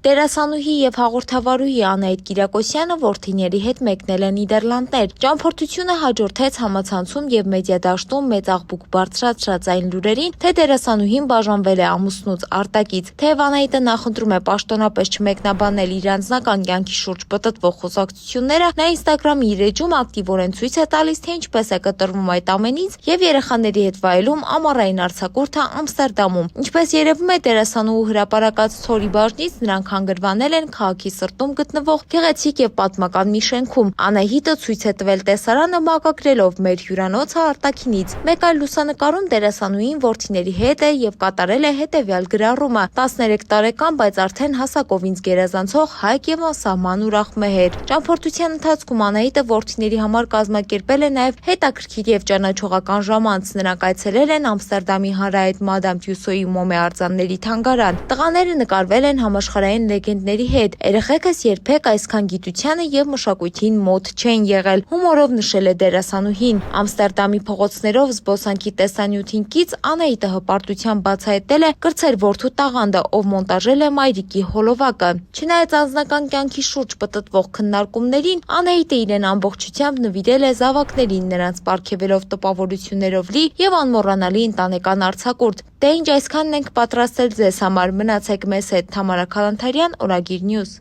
Դերասանուհի եւ հաղորդավարուհի Անահիտ Կիրակոսյանը որդիների հետ մեկնել է Նիդերլանդներ։ Ճամփորդությունը հաջորդեց համացանցում եւ մեդիադաշտում մեծ աղբուկ բարձրացրած այն լուրերին, թե դերասանուհին բաժանվել է ամուսնուց արտակից։ Թեև Անահիտը նախընտրում է պաշտոնապես չմեկնաբանել իր անձնական կյանքի շուրջ պտտվող խոսակցությունները, նա Instagram-ի իր էջում ակտիվորեն ցույց է տալիս, թե ինչպես է կտրվում այդ ամենից եւ երեխաների հետ վայելում ամառային արձակուրդը Ամստերդամում։ Ինչպես երևում է, դերասանուհու հրապարակած ցորի բաժնից նրանք հանգրվանել են քաղաքի սրտում գտնվող գեղեցիկ եւ պատմական մի շենքում։ Անահիտը ցույց է տվել տեսարանը մակագրելով մեր հյուրանոցը արտաքինից։ Մեկ այլ լուսանկարում դերասանուհին որդիների հետ է եւ կատարել է հետեւյալ գրառումը. 13 տարեկան, բայց արդեն հասակով ինձ գերազանցող հայկ եւ անսահման ուրախ մեհեր։ Ճամփորդության ընթացքում Անահիտը որդիների համար կազմակերպել է նաեւ հետաքրքիր եւ ճանաչողական ժամանց։ Նրանք այցելել են Ամստերդամի հանրահայտ Մադամ Տյուսոյի մոմե արձանների թանգարան։ Տղաները նկարվել են համաշխարհային լեգենդների հետ։ Երեխեքս երբեք այսքան գիտությանը եւ մշակույթին մոտ չեն եղել, հումորով նշել է դերասանուհին։ Ամստերդամի փողոցներով զբոսանքի տեսանյութին կից Անահիտը հպարտությամբ բացահայտել է կրտսեր որդու տաղանդը, ով մոնտաժել է մայրիկի հոլովակը։ Չնայած անձնական կյանքի շուրջ պտտվող քննարկումներին, Անահիտը իրեն ամբողջությամբ նվիրել է զավակներին, նրանց պարգևելով տպավորություններով լի եւ անմոռանալի ընտանեկան արձակուրդ։ Դե ինչ, այսքանն ենք պատրաստել ձեզ համար։ Մնացեք մեզ հետ։ Թամարա Քալանթարյան, Օրագիր Նյուզ։